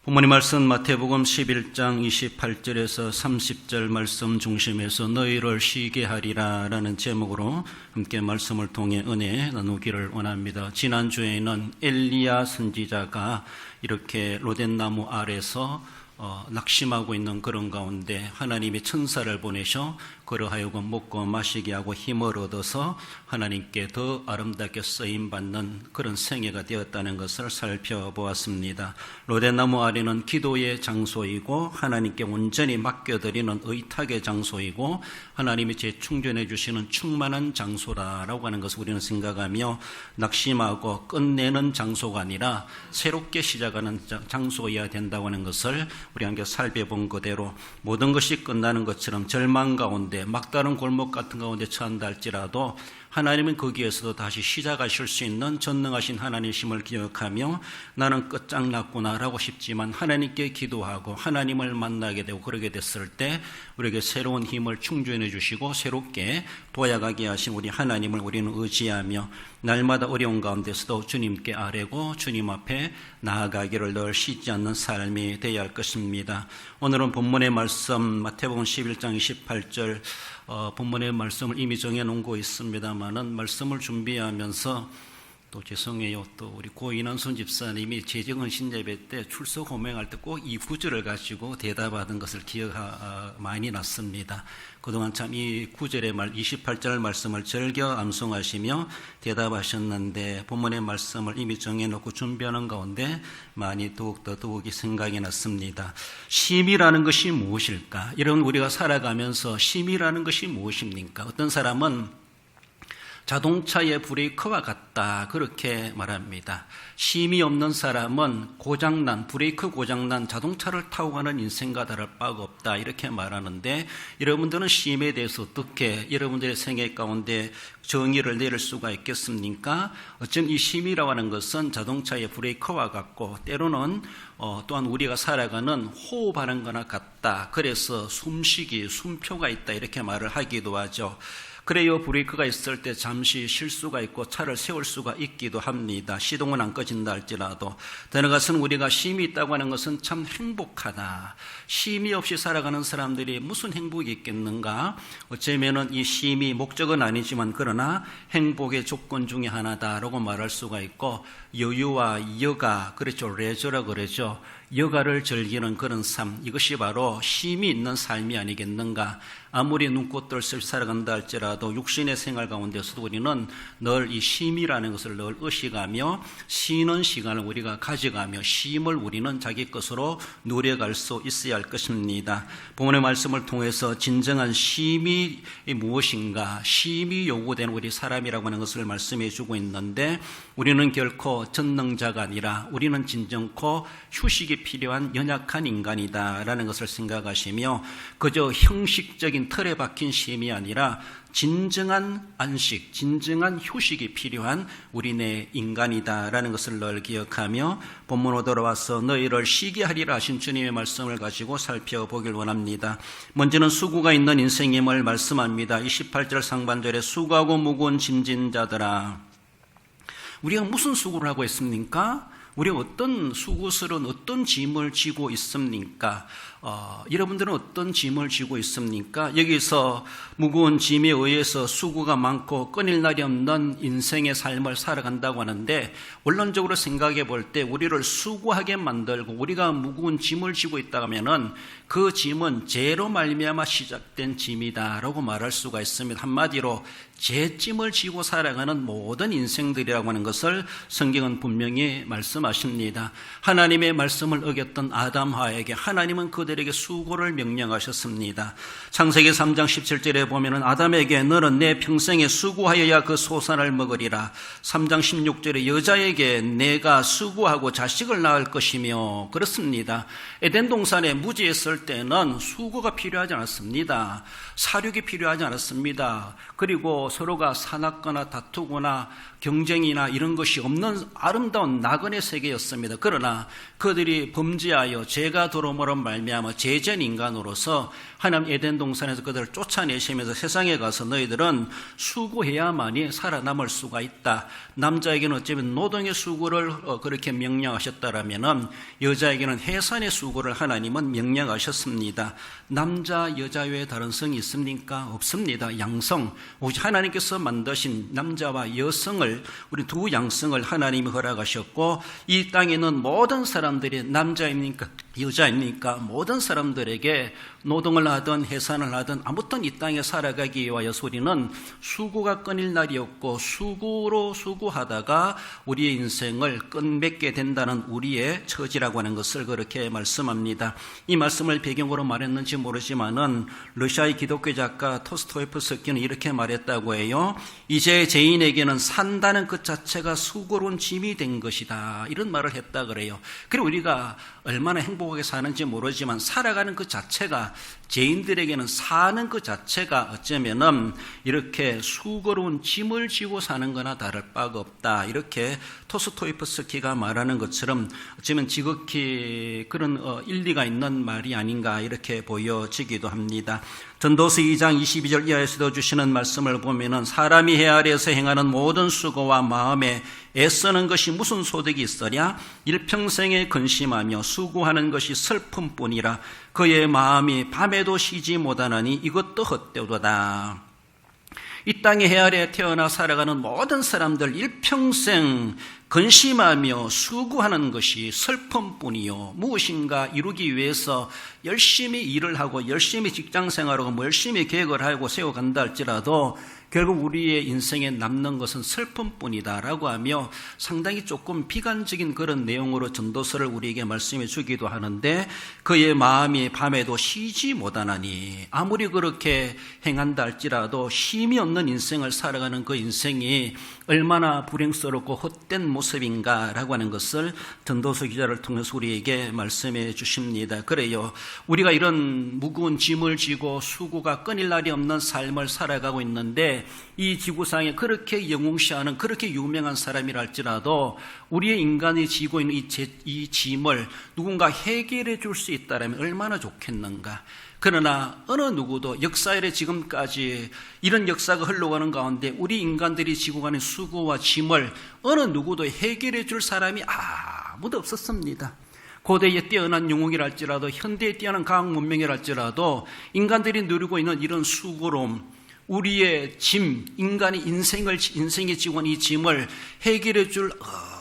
본문의 말씀 마태복음 11장 28절에서 30절 말씀 중심에서 너희를 쉬게 하리라 라는 제목으로 함께 말씀을 통해 은혜 나누기를 원합니다. 지난주에는 엘리야 선지자가 이렇게 로덴나무 아래서 낙심하고 있는 그런 가운데 하나님이 천사를 보내셔 그러하여금 먹고 마시게 하고 힘을 얻어서 하나님께 더 아름답게 쓰임받는 그런 생애가 되었다는 것을 살펴보았습니다. 로덴나무 아래는 기도의 장소이고 하나님께 온전히 맡겨드리는 의탁의 장소이고 하나님이 재충전해 주시는 충만한 장소라고 하는 것을 우리는 생각하며 낙심하고 끝내는 장소가 아니라 새롭게 시작하는 장소여야 된다고 하는 것을 우리 함께 살펴본 그대로 모든 것이 끝나는 것처럼 절망 가운데 막다른 골목 같은 가운데 처한다 할지라도 하나님은 거기에서도 다시 시작하실 수 있는 전능하신 하나님이심을 기억하며 나는 끝장났구나라고 싶지만 하나님께 기도하고 하나님을 만나게 되고 그러게 됐을 때 우리에게 새로운 힘을 충전해 주시고 새롭게 도약하게 하신 우리 하나님을 우리는 의지하며 날마다 어려운 가운데서도 주님께 아뢰고 주님 앞에 나아가기를 늘 쉬지 않는 삶이 되어야 할 것입니다. 오늘은 본문의 말씀 마태복음 11장 28절 본문의 말씀을 이미 정해놓은 거 있습니다만은 말씀을 준비하면서 또 죄송해요. 또 우리 고인원순 집사님이 재정헌 신예배 때 출석 호명할 때 꼭 이 구절을 가지고 대답하던 것을 많이 났습니다. 그동안 참 이 구절의 28절 말씀을 즐겨 암송하시며 대답하셨는데 본문의 말씀을 이미 정해놓고 준비하는 가운데 많이 더욱이 생각이 났습니다. 쉼이라는 것이 무엇일까? 이런 우리가 살아가면서 쉼이라는 것이 무엇입니까? 어떤 사람은 자동차의 브레이크와 같다 그렇게 말합니다. 쉼이 없는 사람은 브레이크 고장난 자동차를 타고 가는 인생과 다를 바가 없다 이렇게 말하는데 여러분들은 쉼에 대해서 어떻게 여러분들의 생애 가운데 정의를 내릴 수가 있겠습니까? 어쩌면 이 쉼이라고 하는 것은 자동차의 브레이크와 같고 때로는 또한 우리가 살아가는 호흡하는 거나 같다. 그래서 숨쉬기, 숨표가 있다 이렇게 말을 하기도 하죠. 그래요, 브레이크가 있을 때 잠시 쉴 수가 있고 차를 세울 수가 있기도 합니다. 시동은 안 꺼진다 할지라도. 되는 것은 우리가 쉼이 있다고 하는 것은 참 행복하다. 쉼이 없이 살아가는 사람들이 무슨 행복이 있겠는가? 어쩌면은 이 쉼이 목적은 아니지만 그러나 행복의 조건 중에 하나다라고 말할 수가 있고 여유와 여가, 그렇죠. 레저라 그러죠. 여가를 즐기는 그런 삶, 이것이 바로 쉼이 있는 삶이 아니겠는가. 아무리 눈꽃들을 살아간다 할지라도 육신의 생활 가운데서도 우리는 늘 이 쉼이라는 것을 늘 의식하며 쉬는 시간을 우리가 가져가며 쉼을 우리는 자기 것으로 누려갈 수 있어야 할 것입니다. 본문의 말씀을 통해서 진정한 쉼이 무엇인가, 쉼이 요구되는 우리 사람이라고 하는 것을 말씀해 주고 있는데 우리는 결코 전능자가 아니라 우리는 진정코 휴식이 필요한 연약한 인간이다라는 것을 생각하시며 그저 형식적인 틀에 박힌 쉼이 아니라 진정한 안식, 진정한 휴식이 필요한 우리네 인간이다라는 것을 늘 기억하며 본문으로 돌아와서 너희를 쉬게 하리라 하신 주님의 말씀을 가지고 살펴보길 원합니다. 먼저는 수고가 있는 인생임을 말씀합니다. 28절 상반절에 수고하고 무거운 짐진 자들아. 우리가 무슨 수고를 하고 있습니까? 우리가 어떤 수고스러운 어떤 짐을 지고 있습니까? 여러분들은 어떤 짐을 지고 있습니까? 여기서 무거운 짐에 의해서 수고가 많고 끊일 날이 없는 인생의 삶을 살아간다고 하는데 원론적으로 생각해 볼 때 우리를 수고하게 만들고 우리가 무거운 짐을 지고 있다 하면은 그 짐은 죄로 말미암아 시작된 짐이다라고 말할 수가 있습니다. 한마디로 죄짐을 지고 살아가는 모든 인생들이라고 하는 것을 성경은 분명히 말씀하십니다. 하나님의 말씀을 어겼던 아담하에게 하나님은 그들에게 수고를 명령하셨습니다. 창세기 3장 17절에 보면은 아담에게 너는 내 평생에 수고하여야 그 소산을 먹으리라. 3장 16절에 여자에게 내가 수고하고 자식을 낳을 것이며 그렇습니다. 에덴 동산에 무지했을 때는 수고가 필요하지 않았습니다. 사륙이 필요하지 않았습니다. 그리고 또 서로가 사납거나 다투거나 경쟁이나 이런 것이 없는 아름다운 낙원의 세계였습니다. 그러나 그들이 범죄하여 죄가 들어옴으로 말미암아 죄전 인간으로서 하나님 에덴 동산에서 그들을 쫓아내시면서 세상에 가서 너희들은 수고해야만이 살아남을 수가 있다. 남자에게는 어쩌면 노동의 수고를 그렇게 명령하셨다라면은 여자에게는 해산의 수고를 하나님은 명령하셨습니다. 남자 여자 외에 다른 성이 있습니까? 없습니다. 양성, 오직 하나님께서 만드신 남자와 여성을, 우리 두 양성을 하나님이 허락하셨고, 이 땅에 있는 모든 사람들이 남자입니까 여자입니까? 모든 사람들에게 노동을 하든 해산을 하든 아무튼 이 땅에 살아가기 위하여서 우리는 수고가 끊일 날이 없고 수고로 수고하다가 우리의 인생을 끝맺게 된다는 우리의 처지라고 하는 것을 그렇게 말씀합니다. 이 말씀을 배경으로 말했는지 모르지만은 러시아의 기독교 작가 토스토예프스키는 이렇게 말했다고 해요. 이제 죄인에게는 산다는 것 자체가 수고로운 짐이 된 것이다. 이런 말을 했다 그래요. 그리고 우리가 얼마나 행복하게 사는지 모르지만 살아가는 그 자체가, 죄인들에게는 사는 그 자체가 어쩌면은 이렇게 수고로운 짐을 지고 사는 거나 다를 바가 없다. 이렇게 토스토예프스키가 말하는 것처럼 어쩌면 지극히 그런 일리가 있는 말이 아닌가 이렇게 보여지기도 합니다. 전도서 2장 22절 이하에서도 주시는 말씀을 보면은 사람이 해 아래에서 행하는 모든 수고와 마음에 애쓰는 것이 무슨 소득이 있으랴? 일평생에 근심하며 수고하는 것이 슬픔뿐이라. 그의 마음이 밤에도 쉬지 못하나니 이것도 헛되도다. 이 땅의 해 아래에 태어나 살아가는 모든 사람들 일평생 근심하며 수고하는 것이 슬픔뿐이요, 무엇인가 이루기 위해서 열심히 일을 하고 열심히 직장생활하고 열심히 계획을 하고 세워간다 할지라도 결국 우리의 인생에 남는 것은 슬픔뿐이다 라고 하며 상당히 조금 비관적인 그런 내용으로 전도서를 우리에게 말씀해 주기도 하는데, 그의 마음이 밤에도 쉬지 못하나니, 아무리 그렇게 행한다 할지라도 쉼이 없는 인생을 살아가는 그 인생이 얼마나 불행스럽고 헛된 모습인가 라고 하는 것을 전도서 기자를 통해서 우리에게 말씀해 주십니다. 그래요, 우리가 이런 무거운 짐을 지고 수고가 끊일 날이 없는 삶을 살아가고 있는데, 이 지구상에 그렇게 영웅시하는 그렇게 유명한 사람이라 할지라도 우리의 인간이 지고 있는 이 짐을 누군가 해결해 줄 수 있다면 얼마나 좋겠는가. 그러나 어느 누구도 역사일에 지금까지 이런 역사가 흘러가는 가운데 우리 인간들이 지고 가는 수고와 짐을 어느 누구도 해결해 줄 사람이 아무도 없었습니다. 고대에 뛰어난 영웅이랄지라도 현대에 뛰어난 과학 문명이랄지라도 인간들이 누리고 있는 이런 수고로움, 우리의 짐, 인간이 인생에 지고 있는 이 짐을 해결해 줄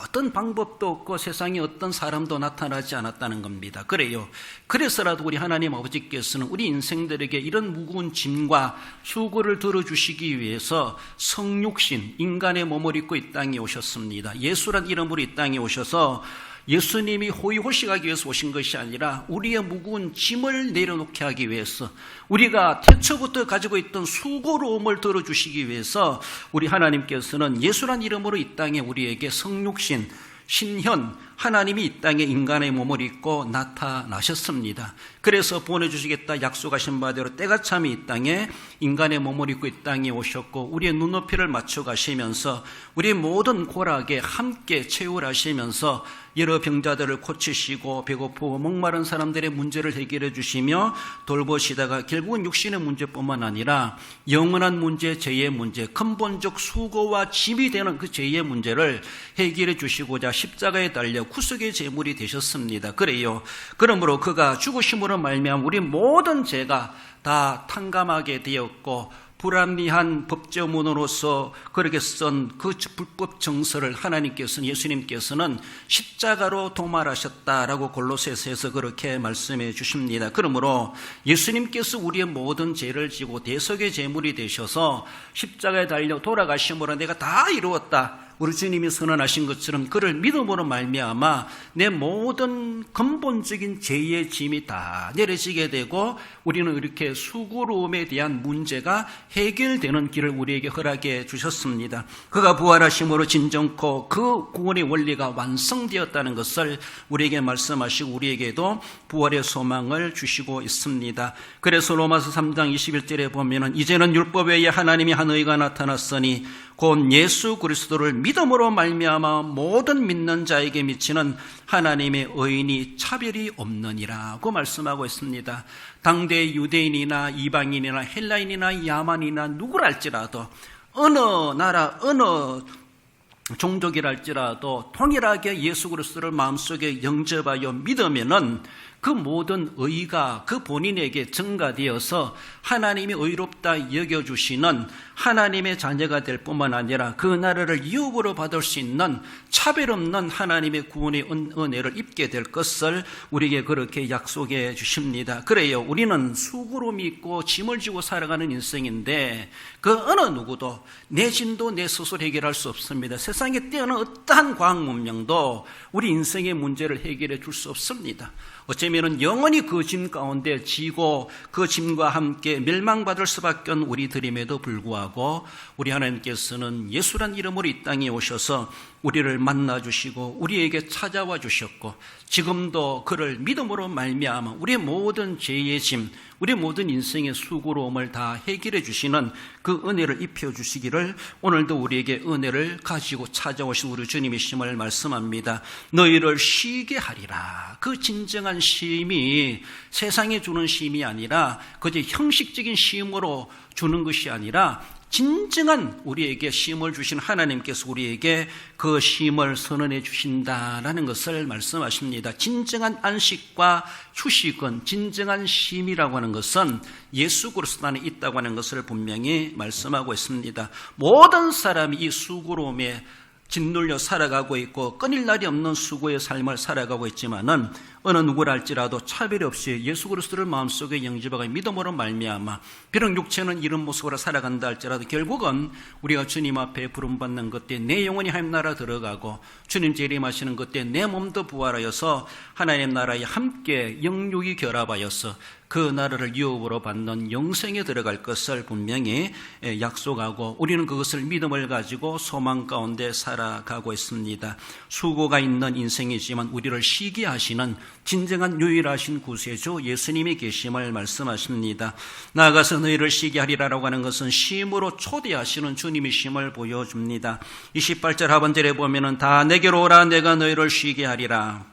어떤 방법도 없고 세상에 어떤 사람도 나타나지 않았다는 겁니다. 그래요, 그래서라도 우리 하나님 아버지께서는 우리 인생들에게 이런 무거운 짐과 수고를 들어주시기 위해서 성육신, 인간의 몸을 입고 이 땅에 오셨습니다. 예수란 이름으로 이 땅에 오셔서 예수님이 호의호식하기 위해서 오신 것이 아니라 우리의 무거운 짐을 내려놓게 하기 위해서, 우리가 태초부터 가지고 있던 수고로움을 들어주시기 위해서 우리 하나님께서는 예수란 이름으로 이 땅에 우리에게 성육신, 신현, 하나님이 이 땅에 인간의 몸을 입고 나타나셨습니다. 그래서 보내주시겠다 약속하신 바대로 때가 참이 이 땅에 인간의 몸을 입고 이 땅에 오셨고, 우리의 눈높이를 맞춰 가시면서 우리의 모든 고락에 함께 체울하시면서 여러 병자들을 고치시고 배고프고 목마른 사람들의 문제를 해결해 주시며 돌보시다가 결국은 육신의 문제뿐만 아니라 영원한 문제, 죄의 문제, 근본적 수고와 짐이 되는 그 죄의 문제를 해결해 주시고자 십자가에 달려 구속의 제물이 되셨습니다. 그래요, 그러므로 그가 죽으심으로 말미암아 우리 모든 죄가 다 탕감하게 되었고, 불합리한 법조문으로서 그렇게 쓴 그 불법 정서를 하나님께서는, 예수님께서는 십자가로 도말하셨다라고 골로새서에서 그렇게 말씀해 주십니다. 그러므로 예수님께서 우리의 모든 죄를 지고 대속의 제물이 되셔서 십자가에 달려 돌아가심으로 내가 다 이루었다, 우리 주님이 선언하신 것처럼 그를 믿음으로 말미암아 내 모든 근본적인 죄의 짐이 다 내려지게 되고 우리는 이렇게 수고로움에 대한 문제가 해결되는 길을 우리에게 허락해 주셨습니다. 그가 부활하심으로 진정코 그 구원의 원리가 완성되었다는 것을 우리에게 말씀하시고 우리에게도 부활의 소망을 주시고 있습니다. 그래서 로마서 3장 21절에 보면은 이제는 율법 외에 하나님이 한 의가 나타났으니 곧 예수 그리스도를 믿음으로 말미암아 모든 믿는 자에게 미치는 하나님의 의인이 차별이 없느니라고 말씀하고 있습니다. 당대 유대인이나 이방인이나 헬라인이나 야만이나 누구랄지라도 어느 나라 어느 종족이랄지라도 동일하게 예수 그리스도를 마음속에 영접하여 믿으면은 그 모든 의가 그 본인에게 증가되어서 하나님이 의롭다 여겨주시는 하나님의 자녀가 될 뿐만 아니라 그 나라를 유업으로 받을 수 있는 차별 없는 하나님의 구원의 은혜를 입게 될 것을 우리에게 그렇게 약속해 주십니다. 그래요, 우리는 수고로움이 있고 짐을 지고 살아가는 인생인데 그 어느 누구도 내 짐도 내 스스로 해결할 수 없습니다. 세상에 뛰어난 어떠한 과학 문명도 우리 인생의 문제를 해결해 줄 수 없습니다. 어쩌면은 영원히 그 짐 가운데 지고 그 짐과 함께 멸망받을 수밖에 없는 우리들임에도 불구하고 우리 하나님께서는 예수란 이름으로 이 땅에 오셔서 우리를 만나주시고 우리에게 찾아와 주셨고 지금도 그를 믿음으로 말미암아 우리의 모든 죄의 짐, 우리 모든 인생의 수고로움을 다 해결해 주시는 그 은혜를 입혀주시기를 오늘도 우리에게 은혜를 가지고 찾아오신 우리 주님이심을 말씀합니다. 너희를 쉬게 하리라. 그 진정한 쉼이 세상에 주는 쉼이 아니라 그저 형식적인 쉼으로 주는 것이 아니라 진정한 우리에게 쉼을 주신 하나님께서 우리에게 그 쉼을 선언해 주신다라는 것을 말씀하십니다. 진정한 안식과 휴식은, 진정한 쉼이라고 하는 것은 예수 그리스도 안에 있다고 하는 것을 분명히 말씀하고 있습니다. 모든 사람이 이 수고로움에 짓눌려 살아가고 있고 끊일 날이 없는 수고의 삶을 살아가고 있지만은 어느 누구랄지라도 차별 없이 예수 그리스도를 마음속에 영접하고 믿음으로 말미암아 비록 육체는 이런 모습으로 살아간다 할지라도 결국은 우리가 주님 앞에 부름받는 그때 내 영혼이 하나님 나라 들어가고 주님 재림하시는 그때 내 몸도 부활하여서 하나님 나라에 함께 영육이 결합하여서 그 나라를 유업으로 받는 영생에 들어갈 것을 분명히 약속하고 우리는 그것을 믿음을 가지고 소망 가운데 살아가고 있습니다. 수고가 있는 인생이지만 우리를 쉬게 하시는 진정한 유일하신 구세주 예수님이 계심을 말씀하십니다. 나아가서 너희를 쉬게 하리라라고 하는 것은 쉼으로 초대하시는 주님이심을 보여줍니다. 28절 하반절에 보면은 다 내게로 오라 내가 너희를 쉬게 하리라.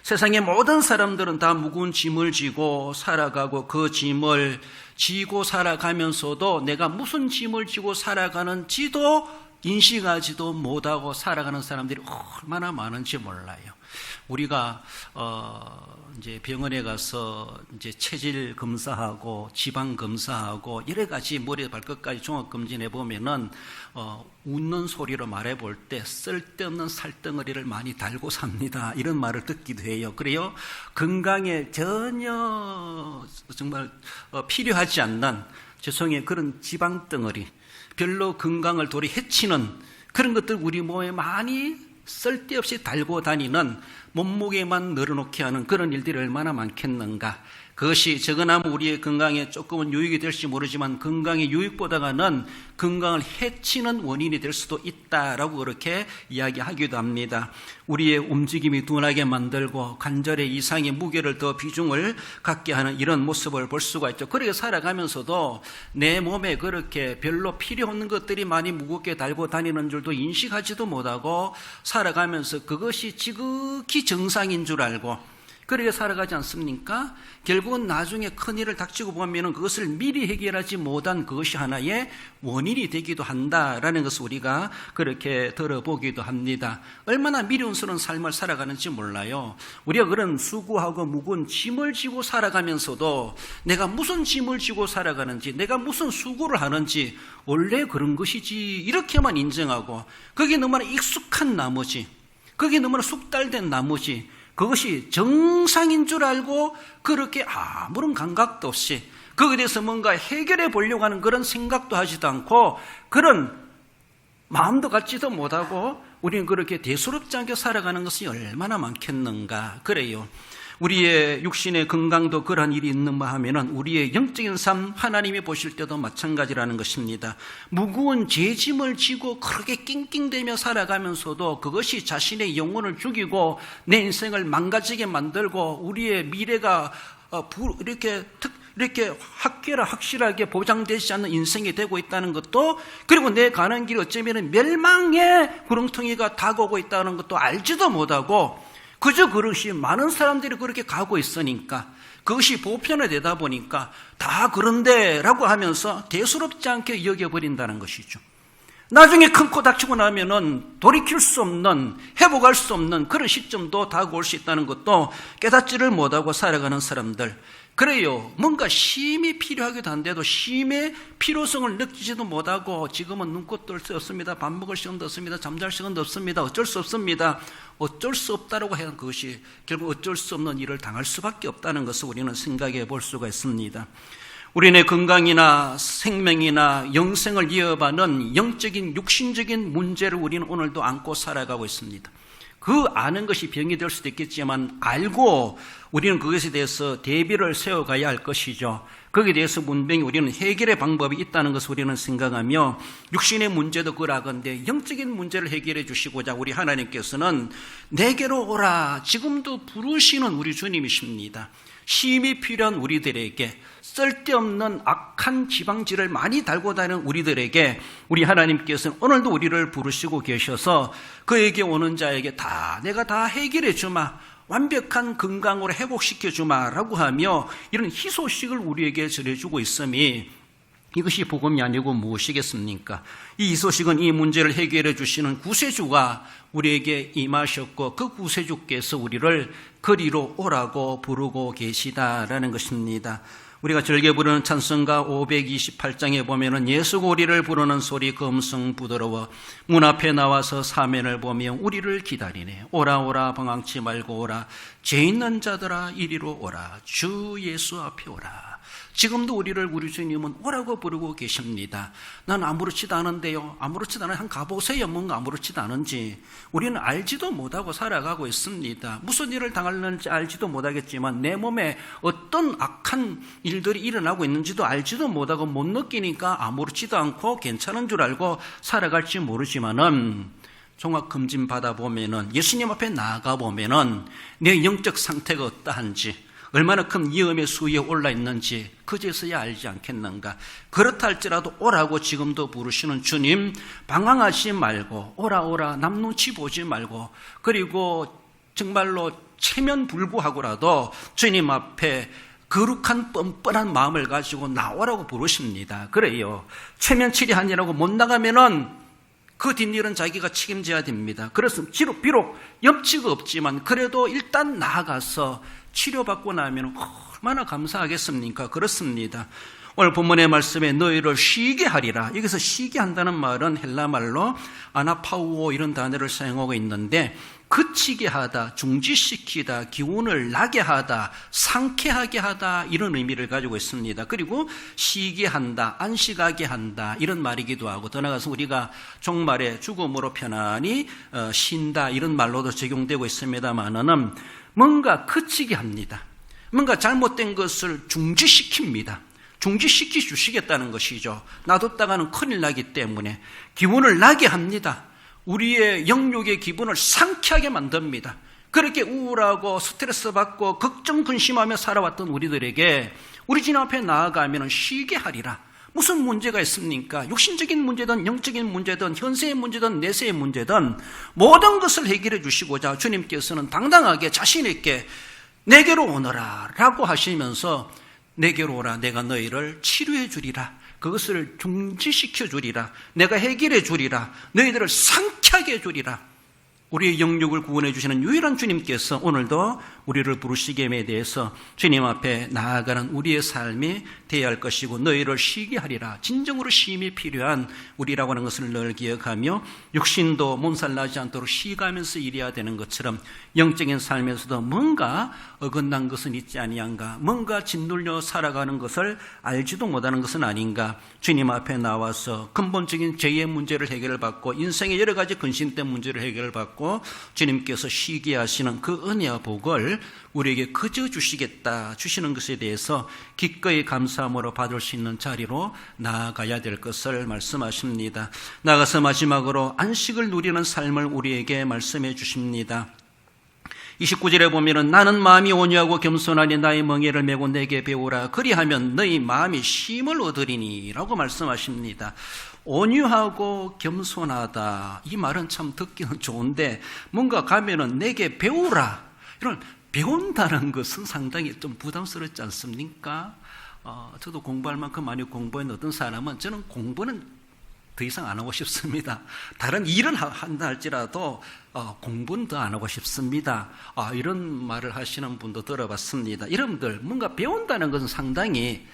세상의 모든 사람들은 다 무거운 짐을 지고 살아가고 그 짐을 지고 살아가면서도 내가 무슨 짐을 지고 살아가는지도 인식하지도 못하고 살아가는 사람들이 얼마나 많은지 몰라요. 우리가 이제 병원에 가서 이제 체질 검사하고 지방 검사하고 여러 가지 머리 발끝까지 종합 검진해 보면은 웃는 소리로 말해 볼 때 쓸데없는 살덩어리를 많이 달고 삽니다. 이런 말을 듣기도 해요. 그래요? 건강에 전혀 정말 필요하지 않는 죄송해요. 그런 지방 덩어리, 별로 건강을 도리 해치는 그런 것들 우리 몸에 많이 쓸데없이 달고 다니는 몸무게만 늘어놓게 하는 그런 일들이 얼마나 많겠는가. 그것이 적어나면 우리의 건강에 조금은 유익이 될지 모르지만 건강의 유익보다는 건강을 해치는 원인이 될 수도 있다라고 그렇게 이야기하기도 합니다. 우리의 움직임이 둔하게 만들고 관절에 이상의 무게를 더 비중을 갖게 하는 이런 모습을 볼 수가 있죠. 그렇게 살아가면서도 내 몸에 그렇게 별로 필요 없는 것들이 많이 무겁게 달고 다니는 줄도 인식하지도 못하고 살아가면서 그것이 지극히 정상인 줄 알고 그렇게 살아가지 않습니까? 결국은 나중에 큰일을 닥치고 보면 그것을 미리 해결하지 못한 그것이 하나의 원인이 되기도 한다라는 것을 우리가 그렇게 들어보기도 합니다. 얼마나 미련스러운 삶을 살아가는지 몰라요. 우리가 그런 수고하고 무거운 짐을 지고 살아가면서도 내가 무슨 짐을 지고 살아가는지, 내가 무슨 수고를 하는지 원래 그런 것이지 이렇게만 인정하고 거기에 너무나 익숙한 나머지, 거기에 너무나 숙달된 나머지 그것이 정상인 줄 알고 그렇게 아무런 감각도 없이 거기에 대해서 뭔가 해결해 보려고 하는 그런 생각도 하지도 않고 그런 마음도 같지도 못하고 우리는 그렇게 대수롭지 않게 살아가는 것이 얼마나 많겠는가. 그래요. 우리의 육신의 건강도 그러한 일이 있는가 하면은 우리의 영적인 삶 하나님이 보실 때도 마찬가지라는 것입니다. 무거운 죄짐을 지고 그렇게 낑낑대며 살아가면서도 그것이 자신의 영혼을 죽이고 내 인생을 망가지게 만들고 우리의 미래가 이렇게 확실하게 보장되지 않는 인생이 되고 있다는 것도, 그리고 내 가는 길이 어쩌면 멸망의 구렁텅이가 다가오고 있다는 것도 알지도 못하고 그저 그릇이 많은 사람들이 그렇게 가고 있으니까, 그것이 보편화되다 보니까 다 그런데 라고 하면서 대수롭지 않게 여겨버린다는 것이죠. 나중에 큰 코 닥치고 나면은 돌이킬 수 없는, 회복할 수 없는 그런 시점도 다가올 수 있다는 것도 깨닫지를 못하고 살아가는 사람들. 그래요. 뭔가 쉼이 필요하기도 한데도 쉼의 필요성을 느끼지도 못하고 지금은 눈꽃 뜰 수 없습니다. 밥 먹을 시간도 없습니다. 잠잘 시간도 없습니다. 어쩔 수 없습니다. 어쩔 수 없다라고 하는 것이 결국 어쩔 수 없는 일을 당할 수밖에 없다는 것을 우리는 생각해 볼 수가 있습니다. 우리의 건강이나 생명이나 영생을 이어받는 영적인 육신적인 문제를 우리는 오늘도 안고 살아가고 있습니다. 그 아는 것이 병이 될 수도 있겠지만 알고 우리는 그것에 대해서 대비를 세워가야 할 것이죠. 거기에 대해서 분명히 우리는 해결의 방법이 있다는 것을 우리는 생각하며, 육신의 문제도 그러하건대 영적인 문제를 해결해 주시고자 우리 하나님께서는 내게로 오라 지금도 부르시는 우리 주님이십니다. 쉼이 필요한 우리들에게, 쓸데없는 악한 지방지를 많이 달고 다니는 우리들에게 우리 하나님께서는 오늘도 우리를 부르시고 계셔서 그에게 오는 자에게 내가 다 해결해 주마, 완벽한 건강으로 회복시켜 주마라고 하며 이런 희소식을 우리에게 전해주고 있음이, 이것이 복음이 아니고 무엇이겠습니까? 이 희소식은 이 문제를 해결해 주시는 구세주가 우리에게 임하셨고 그 구세주께서 우리를 거리로 오라고 부르고 계시다라는 것입니다. 우리가 즐겨 부르는 찬송가 528장에 보면은 예수가 우리를 부르는 소리 그 음성 부드러워 문 앞에 나와서 사면을 보며 우리를 기다리네. 오라 오라 방황치 말고 오라, 죄 있는 자들아 이리로 오라, 주 예수 앞에 오라. 지금도 우리 주님은 오라고 부르고 계십니다. 난 아무렇지도 않은데요. 아무렇지도 않아요. 한 가보세요. 뭔가 아무렇지도 않은지. 우리는 알지도 못하고 살아가고 있습니다. 무슨 일을 당할는지 알지도 못하겠지만 내 몸에 어떤 악한 일들이 일어나고 있는지도 알지도 못하고 못 느끼니까 아무렇지도 않고 괜찮은 줄 알고 살아갈지 모르지만은 종합검진 받아보면은, 예수님 앞에 나아가보면은 내 영적 상태가 어떠한지, 얼마나 큰 위험의 수위에 올라 있는지 그제서야 알지 않겠는가. 그렇다 할지라도 오라고 지금도 부르시는 주님, 방황하지 말고 오라 오라, 남 눈치 보지 말고, 그리고 정말로 체면불구하고라도 주님 앞에 거룩한 뻔뻔한 마음을 가지고 나오라고 부르십니다. 그래요. 체면치레하니라고 못 나가면은 그 뒷일은 자기가 책임져야 됩니다. 그래서 비록 염치가 없지만 그래도 일단 나아가서 치료받고 나면 얼마나 감사하겠습니까? 그렇습니다. 오늘 본문의 말씀에 너희를 쉬게 하리라. 여기서 쉬게 한다는 말은 헬라 말로 아나파우오 이런 단어를 사용하고 있는데, 그치게 하다, 중지시키다, 기운을 나게 하다, 상쾌하게 하다, 이런 의미를 가지고 있습니다. 그리고 쉬게 한다, 안식하게 한다, 이런 말이기도 하고, 더 나아가서 우리가 종말에 죽음으로 편안히 쉰다, 이런 말로도 적용되고 있습니다만은 뭔가 그치게 합니다. 뭔가 잘못된 것을 중지시킵니다. 중지시키 주시겠다는 것이죠. 놔뒀다가는 큰일 나기 때문에 기분을 나게 합니다. 우리의 영육의 기분을 상쾌하게 만듭니다. 그렇게 우울하고 스트레스 받고 걱정 근심하며 살아왔던 우리들에게 우리 주 앞에 나아가면 쉬게 하리라. 무슨 문제가 있습니까? 육신적인 문제든 영적인 문제든 현세의 문제든 내세의 문제든 모든 것을 해결해 주시고자 주님께서는 당당하게 자신 있게 내게로 오너라 라고 하시면서, 내게로 오라, 내가 너희를 치료해 주리라, 그것을 중지시켜 주리라, 내가 해결해 주리라, 너희들을 상쾌하게 해 주리라. 우리의 영육을 구원해 주시는 유일한 주님께서 오늘도 우리를 부르시기에 대해서 주님 앞에 나아가는 우리의 삶이 되어야 할 것이고 너희를 쉬게 하리라. 진정으로 쉼이 필요한 우리라고 하는 것을 늘 기억하며 육신도 몸살 나지 않도록 쉬가면서 일해야 되는 것처럼 영적인 삶에서도 뭔가 어긋난 것은 있지 아니한가, 뭔가 짓눌려 살아가는 것을 알지도 못하는 것은 아닌가, 주님 앞에 나와서 근본적인 죄의 문제를 해결을 받고 인생의 여러 가지 근심된 문제를 해결을 받고 주님께서 쉬게 하시는 그 은혜와 복을 우리에게 그저 주시겠다 주시는 것에 대해서 기꺼이 감사함으로 받을 수 있는 자리로 나아가야 될 것을 말씀하십니다. 나아가서 마지막으로 안식을 누리는 삶을 우리에게 말씀해 주십니다. 29절에 보면은 나는 마음이 온유하고 겸손하니 나의 멍에를 메고 내게 배우라. 그리하면 너희 마음이 쉼을 얻으리니 라고 말씀하십니다. 온유하고 겸손하다, 이 말은 참 듣기는 좋은데 뭔가 가면은 내게 배우라, 이런 배운다는 것은 상당히 좀 부담스럽지 않습니까? 저도 공부할 만큼 많이 공부한 어떤 사람은 저는 공부는 더 이상 안 하고 싶습니다. 다른 일은 한다 할지라도 공부는 더 안 하고 싶습니다. 이런 말을 하시는 분도 들어봤습니다. 여러분들 뭔가 배운다는 것은 상당히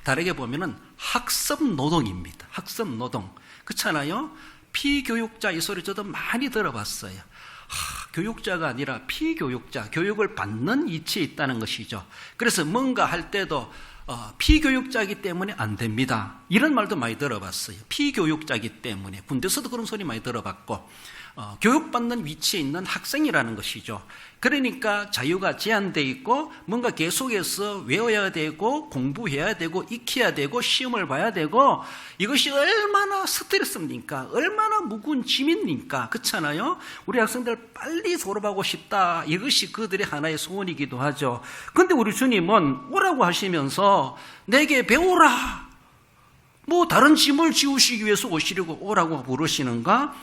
다르게 보면은 학습 노동입니다. 학습 노동. 그렇잖아요? 피교육자, 이 소리 저도 많이 들어봤어요. 교육자가 아니라 피교육자, 교육을 받는 위치에 있다는 것이죠. 그래서 뭔가 할 때도 피교육자이기 때문에 안 됩니다, 이런 말도 많이 들어봤어요. 피교육자이기 때문에. 군대에서도 그런 소리 많이 들어봤고, 교육받는 위치에 있는 학생이라는 것이죠. 그러니까 자유가 제한되어 있고 뭔가 계속해서 외워야 되고 공부해야 되고 익혀야 되고 시험을 봐야 되고, 이것이 얼마나 스트레스입니까? 얼마나 무거운 짐입니까? 그렇잖아요? 우리 학생들 빨리 졸업하고 싶다, 이것이 그들의 하나의 소원이기도 하죠. 그런데 우리 주님은 오라고 하시면서 내게 배우라, 뭐 다른 짐을 지우시기 위해서 오시려고 오라고 부르시는가?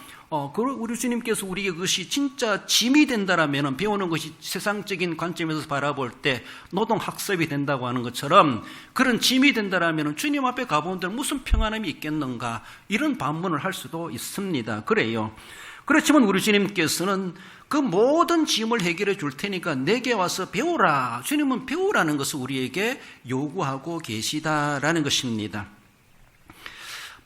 우리 주님께서 우리에게 그것이 진짜 짐이 된다라면, 배우는 것이 세상적인 관점에서 바라볼 때 노동학습이 된다고 하는 것처럼 그런 짐이 된다라면 주님 앞에 가본들 무슨 평안함이 있겠는가, 이런 반문을 할 수도 있습니다. 그래요. 그렇지만 우리 주님께서는 그 모든 짐을 해결해 줄 테니까 내게 와서 배우라. 주님은 배우라는 것을 우리에게 요구하고 계시다라는 것입니다.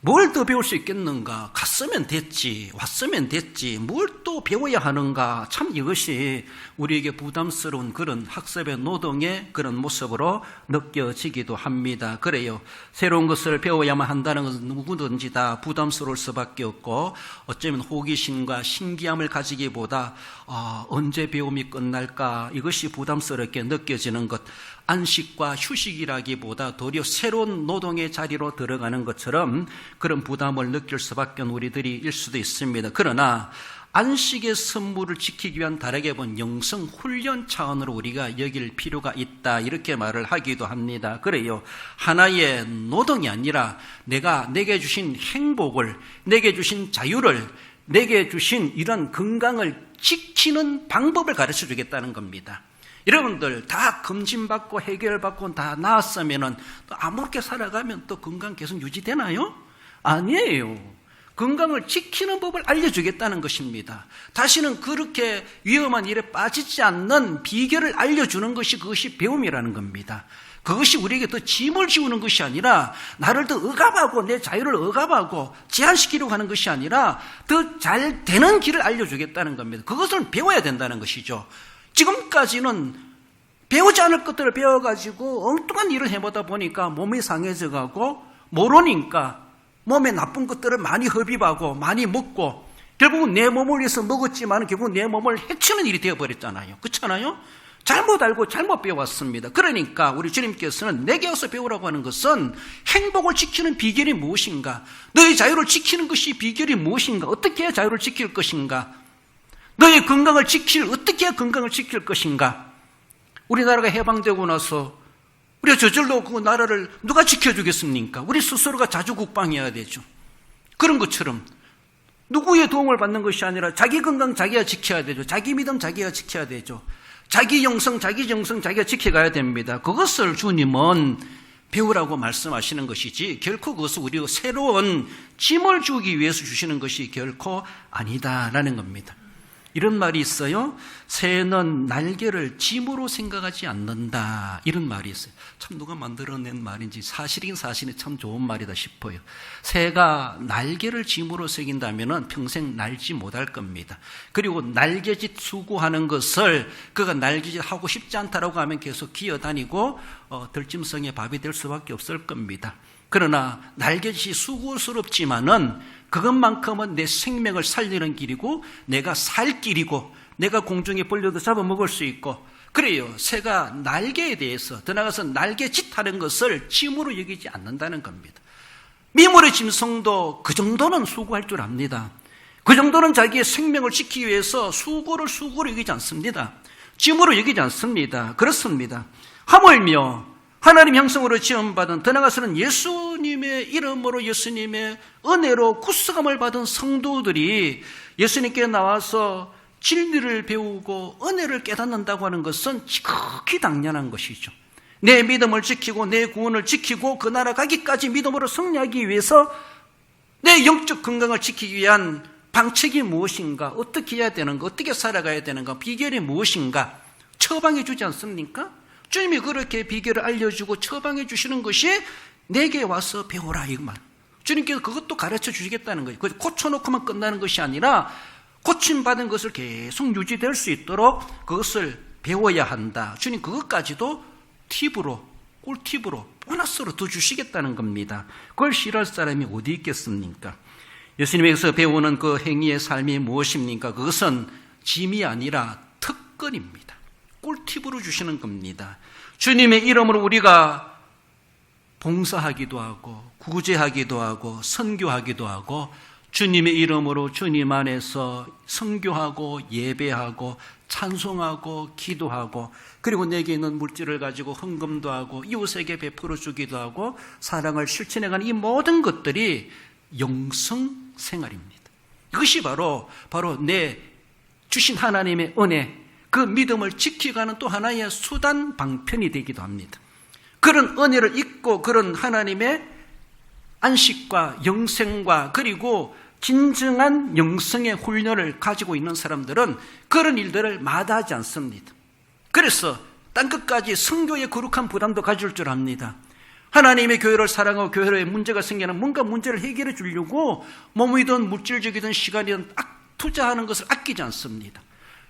뭘 더 배울 수 있겠는가? 갔으면 됐지, 왔으면 됐지, 뭘 또 배워야 하는가? 참 이것이 우리에게 부담스러운 그런 학습의 노동의 그런 모습으로 느껴지기도 합니다. 그래요. 새로운 것을 배워야만 한다는 것은 누구든지 다 부담스러울 수밖에 없고, 어쩌면 호기심과 신기함을 가지기보다 언제 배움이 끝날까, 이것이 부담스럽게 느껴지는 것, 안식과 휴식이라기보다 도리어 새로운 노동의 자리로 들어가는 것처럼 그런 부담을 느낄 수밖에 없는 우리들이 일 수도 있습니다. 그러나 안식의 선물을 지키기 위한 다르게 본 영성 훈련 차원으로 우리가 여길 필요가 있다, 이렇게 말을 하기도 합니다. 그래요. 하나의 노동이 아니라 내게 주신 행복을, 내게 주신 자유를, 내게 주신 이런 건강을 지키는 방법을 가르쳐 주겠다는 겁니다. 여러분들 다 검진받고 해결받고 다 나았으면은 또 아무렇게 살아가면 또 건강 계속 유지되나요? 아니에요. 건강을 지키는 법을 알려주겠다는 것입니다. 다시는 그렇게 위험한 일에 빠지지 않는 비결을 알려주는 것이, 그것이 배움이라는 겁니다. 그것이 우리에게 더 짐을 지우는 것이 아니라 나를 더 억압하고 내 자유를 억압하고 제한시키려고 하는 것이 아니라 더 잘 되는 길을 알려주겠다는 겁니다. 그것을 배워야 된다는 것이죠. 지금까지는 배우지 않을 것들을 배워가지고 엉뚱한 일을 해보다 보니까 몸이 상해져가고 모르니까 몸에 나쁜 것들을 많이 흡입하고 많이 먹고 결국은 내 몸을 위해서 먹었지만 결국 내 몸을 해치는 일이 되어버렸잖아요. 그렇잖아요? 잘못 알고 잘못 배워왔습니다. 그러니까 우리 주님께서는 내게 와서 배우라고 하는 것은 행복을 지키는 비결이 무엇인가, 너의 자유를 지키는 것이 비결이 무엇인가, 어떻게 해야 자유를 지킬 것인가, 너의 건강을 어떻게 해야 건강을 지킬 것인가. 우리나라가 해방되고 나서 우리가 저절로 그 나라를 누가 지켜주겠습니까? 우리 스스로가 자주 국방해야 되죠. 그런 것처럼 누구의 도움을 받는 것이 아니라 자기 건강 자기가 지켜야 되죠. 자기 믿음 자기가 지켜야 되죠. 자기 영성 자기가 지켜가야 됩니다. 그것을 주님은 배우라고 말씀하시는 것이지 결코 그것을 우리가 새로운 짐을 주기 위해서 주시는 것이 결코 아니다라는 겁니다. 이런 말이 있어요. 새는 날개를 짐으로 생각하지 않는다. 이런 말이 있어요. 참 누가 만들어낸 말인지 사실이긴 사실이 참 좋은 말이다 싶어요. 새가 날개를 짐으로 새긴다면 평생 날지 못할 겁니다. 그리고 날개짓 수고하는 것을 그가 날개짓 하고 싶지 않다라고 하면 계속 기어다니고 들짐승의 밥이 될 수밖에 없을 겁니다. 그러나 날개짓이 수고스럽지만은 그것만큼은 내 생명을 살리는 길이고 내가 살 길이고 내가 공중에 벌려도 잡아먹을 수 있고 그래요. 새가 날개에 대해서 더 나아가서 날개짓하는 것을 짐으로 여기지 않는다는 겁니다. 미물의 짐승도 그 정도는 수고할 줄 압니다. 그 정도는 자기의 생명을 지키기 위해서 수고를 여기지 않습니다. 짐으로 여기지 않습니다. 그렇습니다. 하물며 하나님 형성으로 지음받은 더 나아가서는 예수님의 이름으로 예수님의 은혜로 구속함을 받은 성도들이 예수님께 나와서 진리를 배우고 은혜를 깨닫는다고 하는 것은 지극히 당연한 것이죠. 내 믿음을 지키고 내 구원을 지키고 그 나라 가기까지 믿음으로 승리하기 위해서 내 영적 건강을 지키기 위한 방책이 무엇인가, 어떻게 해야 되는가, 어떻게 살아가야 되는가, 비결이 무엇인가 처방해 주지 않습니까? 주님이 그렇게 비결을 알려주고 처방해 주시는 것이 내게 와서 배우라 이 말. 주님께서 그것도 가르쳐 주시겠다는 거예요. 고쳐놓고만 끝나는 것이 아니라 고침받은 것을 계속 유지될 수 있도록 그것을 배워야 한다. 주님 그것까지도 팁으로, 꿀팁으로, 보너스로 더 주시겠다는 겁니다. 그걸 싫어할 사람이 어디 있겠습니까? 예수님에게서 배우는 그 행위의 삶이 무엇입니까? 그것은 짐이 아니라 특권입니다. 꿀팁으로 주시는 겁니다. 주님의 이름으로 우리가 봉사하기도 하고 구제하기도 하고 선교하기도 하고 주님의 이름으로 주님 안에서 선교하고 예배하고 찬송하고 기도하고 그리고 내게 있는 물질을 가지고 헌금도 하고 이웃에게 베풀어 주기도 하고 사랑을 실천해가는 이 모든 것들이 영성 생활입니다. 이것이 바로 내 주신 하나님의 은혜, 그 믿음을 지키가는 또 하나의 수단 방편이 되기도 합니다. 그런 은혜를 잊고 그런 하나님의 안식과 영생과 그리고 진정한 영성의 훈련을 가지고 있는 사람들은 그런 일들을 마다하지 않습니다. 그래서 땅끝까지 선교의 거룩한 부담도 가질 줄 압니다. 하나님의 교회를 사랑하고 교회에 문제가 생기는 뭔가 문제를 해결해 주려고 몸이든 물질적이든 시간이든 투자하는 것을 아끼지 않습니다.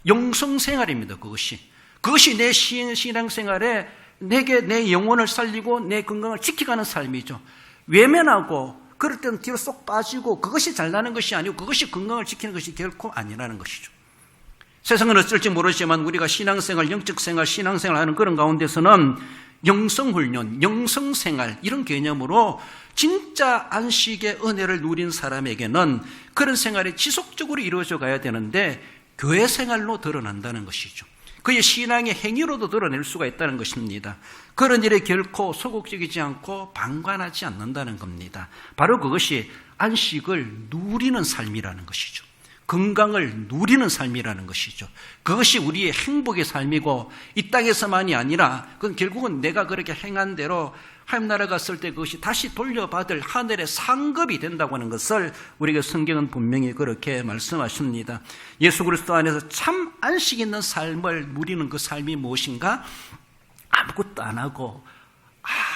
영성생활입니다. 그것이 내 신앙생활에 내게 내 영혼을 살리고 내 건강을 지켜가는 삶이죠. 외면하고 그럴 때는 뒤로 쏙 빠지고 그것이 잘나는 것이 아니고 그것이 건강을 지키는 것이 결코 아니라는 것이죠. 세상은 어쩔지 모르지만 우리가 신앙생활, 영적생활, 신앙생활 하는 그런 가운데서는 영성훈련, 영성생활 이런 개념으로 진짜 안식의 은혜를 누린 사람에게는 그런 생활이 지속적으로 이루어져 가야 되는데 교회 생활로 드러난다는 것이죠. 그의 신앙의 행위로도 드러낼 수가 있다는 것입니다. 그런 일에 결코 소극적이지 않고 방관하지 않는다는 겁니다. 바로 그것이 안식을 누리는 삶이라는 것이죠. 건강을 누리는 삶이라는 것이죠. 그것이 우리의 행복의 삶이고 이 땅에서만이 아니라 그건 결국은 내가 그렇게 행한 대로 하나님 나라 갔을 때 그것이 다시 돌려받을 하늘의 상급이 된다고 하는 것을 우리에게 성경은 분명히 그렇게 말씀하십니다. 예수 그리스도 안에서 참 안식 있는 삶을 누리는 그 삶이 무엇인가? 아무것도 안 하고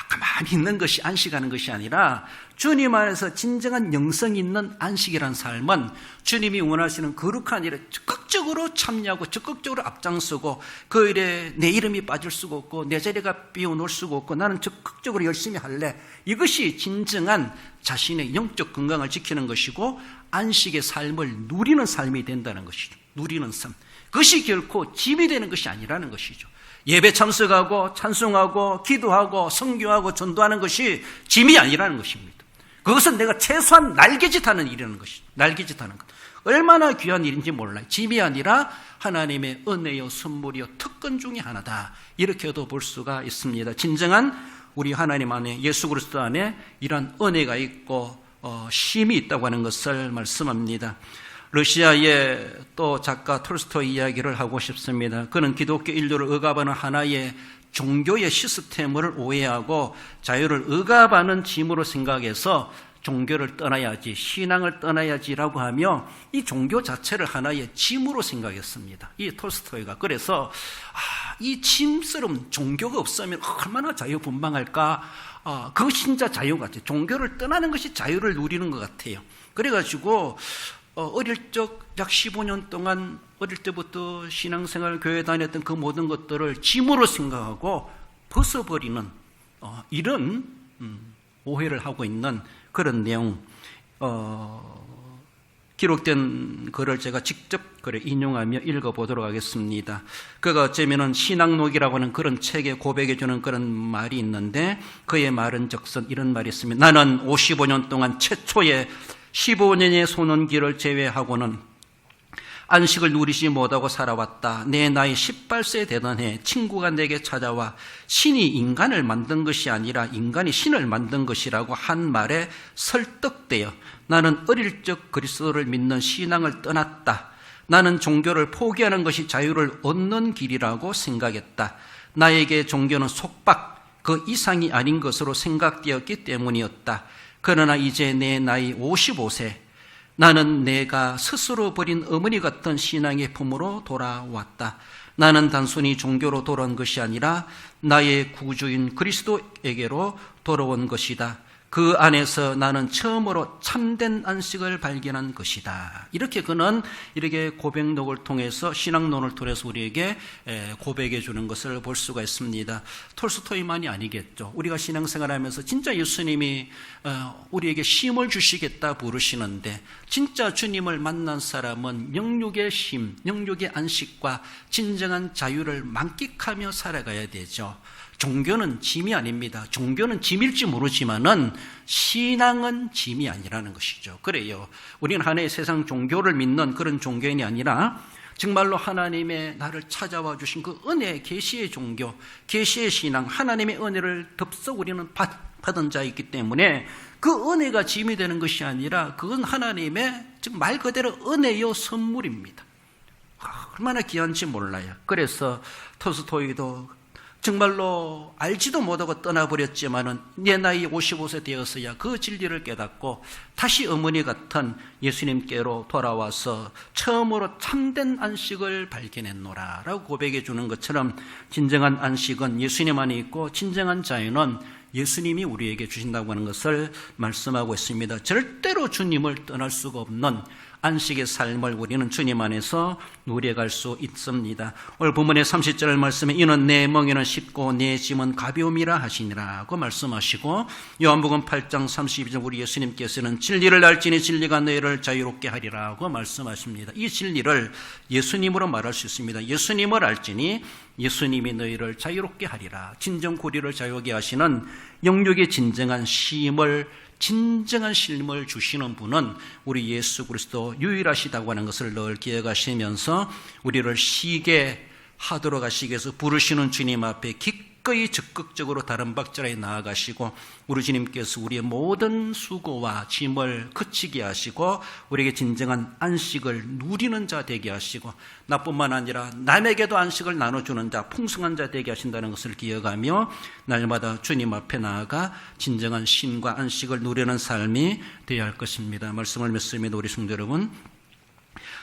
가만히 있는 것이 안식하는 것이 아니라 주님 안에서 진정한 영성 있는 안식이라는 삶은 주님이 원하시는 거룩한 일에 적극적으로 참여하고 적극적으로 앞장서고 그 일에 내 이름이 빠질 수가 없고 내 자리가 비워놓을 수가 없고 나는 적극적으로 열심히 할래. 이것이 진정한 자신의 영적 건강을 지키는 것이고 안식의 삶을 누리는 삶이 된다는 것이죠. 누리는 삶. 그것이 결코 짐이 되는 것이 아니라는 것이죠. 예배 참석하고 찬송하고 기도하고 선교하고 전도하는 것이 짐이 아니라는 것입니다. 그것은 내가 최소한 날개짓하는 일이라는 것이죠. 날개짓하는 것. 얼마나 귀한 일인지 몰라요. 짐이 아니라 하나님의 은혜요 선물이요 특권 중에 하나다. 이렇게도 볼 수가 있습니다. 진정한 우리 하나님 안에 예수 그리스도 안에 이런 은혜가 있고 쉼이 있다고 하는 것을 말씀합니다. 러시아의 또 작가 톨스토이 이야기를 하고 싶습니다. 그는 기독교 인류를 억압하는 하나의 종교의 시스템을 오해하고 자유를 억압하는 짐으로 생각해서 종교를 떠나야지, 신앙을 떠나야지라고 하며 이 종교 자체를 하나의 짐으로 생각했습니다. 이 톨스토이가. 그래서 이 짐스러운 종교가 없으면 얼마나 자유분방할까. 그 진짜 자유 같아요. 종교를 떠나는 것이 자유를 누리는 것 같아요. 그래가지고 어릴 적 약 15년 동안 어릴 때부터 신앙생활, 교회 다녔던 그 모든 것들을 짐으로 생각하고 벗어버리는 이런 오해를 하고 있는 그런 내용, 기록된 글을 제가 직접 인용하며 읽어보도록 하겠습니다. 그가 어쩌면은 신앙록이라고 하는 그런 책에 고백해주는 그런 말이 있는데, 그의 말은 적선 이런 말이 있습니다. 나는 55년 동안 최초의 15년의 소년기를 제외하고는 안식을 누리지 못하고 살아왔다. 내 나이 18세 되던 해 친구가 내게 찾아와 신이 인간을 만든 것이 아니라 인간이 신을 만든 것이라고 한 말에 설득되어 나는 어릴 적 그리스도를 믿는 신앙을 떠났다. 나는 종교를 포기하는 것이 자유를 얻는 길이라고 생각했다. 나에게 종교는 속박, 그 이상이 아닌 것으로 생각되었기 때문이었다. 그러나 이제 내 나이 55세, 나는 내가 스스로 버린 어머니 같은 신앙의 품으로 돌아왔다. 나는 단순히 종교로 돌아온 것이 아니라 나의 구주인 그리스도에게로 돌아온 것이다. 그 안에서 나는 처음으로 참된 안식을 발견한 것이다. 이렇게 그는 이렇게 고백록을 통해서, 신앙론을 통해서 우리에게 고백해 주는 것을 볼 수가 있습니다. 톨스토이만이 아니겠죠. 우리가 신앙생활하면서 진짜 예수님이 우리에게 쉼을 주시겠다 부르시는데, 진짜 주님을 만난 사람은 영육의 쉼, 영육의 안식과 진정한 자유를 만끽하며 살아가야 되죠. 종교는 짐이 아닙니다. 종교는 짐일지 모르지만은 신앙은 짐이 아니라는 것이죠. 그래요. 우리는 하나의 세상 종교를 믿는 그런 종교인이 아니라 정말로 하나님의 나를 찾아와 주신 그 은혜, 계시의 종교, 계시의 신앙, 하나님의 은혜를 덥석 우리는 받은 자이기 때문에 그 은혜가 짐이 되는 것이 아니라 그건 하나님의 즉 말 그대로 은혜요 선물입니다. 얼마나 귀한지 몰라요. 그래서 톨스토이도 정말로 알지도 못하고 떠나버렸지만은 내 나이 55세 되어서야 그 진리를 깨닫고 다시 어머니 같은 예수님께로 돌아와서 처음으로 참된 안식을 발견했노라 라고 고백해 주는 것처럼, 진정한 안식은 예수님 안에 있고 진정한 자유는 예수님이 우리에게 주신다고 하는 것을 말씀하고 있습니다. 절대로 주님을 떠날 수가 없는 안식의 삶을 우리는 주님 안에서 누려갈 수 있습니다. 오늘 본문의 30절 말씀에 이는 내 멍에는 쉽고 내 짐은 가벼움이라 하시니라고 말씀하시고, 요한복음 8장 32절 우리 예수님께서는 진리를 알지니 진리가 너희를 자유롭게 하리라고 말씀하십니다. 이 진리를 예수님으로 말할 수 있습니다. 예수님을 알지니 예수님이 너희를 자유롭게 하리라. 진정 고리를 자유하게 하시는 영육의 진정한 쉼을, 진정한 쉼을 주시는 분은 우리 예수 그리스도 유일하시다고 하는 것을 늘 기억하시면서 우리를 쉬게 하도록 하시기 위해서 부르시는 주님 앞에 기꺼이 적극적으로 다른 박자에 나아가시고, 우리 주님께서 우리의 모든 수고와 짐을 그치게 하시고 우리에게 진정한 안식을 누리는 자 되게 하시고, 나뿐만 아니라 남에게도 안식을 나눠주는 자, 풍성한 자 되게 하신다는 것을 기억하며 날마다 주님 앞에 나아가 진정한 쉼과 안식을 누리는 삶이 되어야 할 것입니다. 말씀을 맺습니다. 우리 성도 여러분,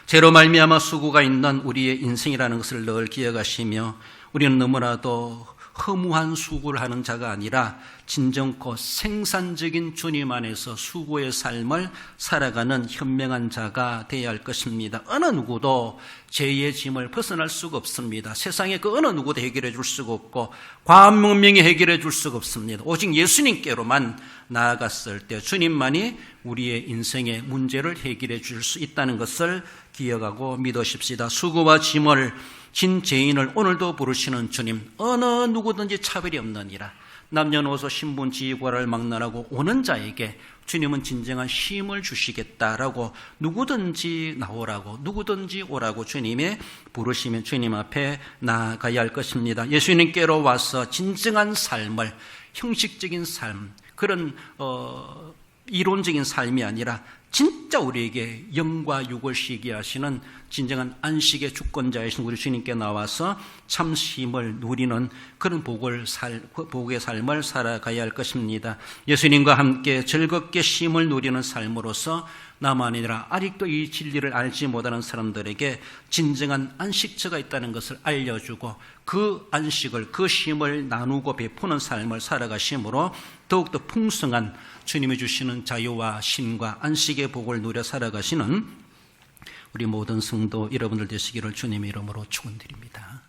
죄로 말미암아 수고가 있는 우리의 인생이라는 것을 늘 기억하시며, 우리는 너무나도 허무한 수고를 하는 자가 아니라 진정코 생산적인 주님 안에서 수고의 삶을 살아가는 현명한 자가 되어야 할 것입니다. 어느 누구도 죄의 짐을 벗어날 수가 없습니다. 세상에 그 어느 누구도 해결해 줄 수가 없고 과학 문명이 해결해 줄 수가 없습니다. 오직 예수님께로만 나아갔을 때 주님만이 우리의 인생의 문제를 해결해 줄 수 있다는 것을 기억하고 믿으십시다. 수고와 짐을 진 죄인을 오늘도 부르시는 주님, 어느 누구든지 차별이 없느니라. 남녀노소 신분 지위고를 막론하고 오는 자에게 주님은 진정한 쉼을 주시겠다라고, 누구든지 나오라고, 누구든지 오라고 주님의 부르시면 주님 앞에 나아가야 할 것입니다. 예수님께로 와서 진정한 삶을, 형식적인 삶, 그런 이론적인 삶이 아니라 진짜 우리에게 영과 육을 쉬게 하시는 진정한 안식의 주권자이신 우리 주님께 나와서 참 쉼을 누리는 그런 복의 삶을 살아가야 할 것입니다. 예수님과 함께 즐겁게 쉼을 누리는 삶으로서 나만 아니라 아직도 이 진리를 알지 못하는 사람들에게 진정한 안식처가 있다는 것을 알려주고 그 안식을, 그 쉼을 나누고 베푸는 삶을 살아가심으로 더욱더 풍성한 주님이 주시는 자유와 쉼과 안식의 복을 누려 살아가시는 우리 모든 성도 여러분들 되시기를 주님의 이름으로 축원드립니다.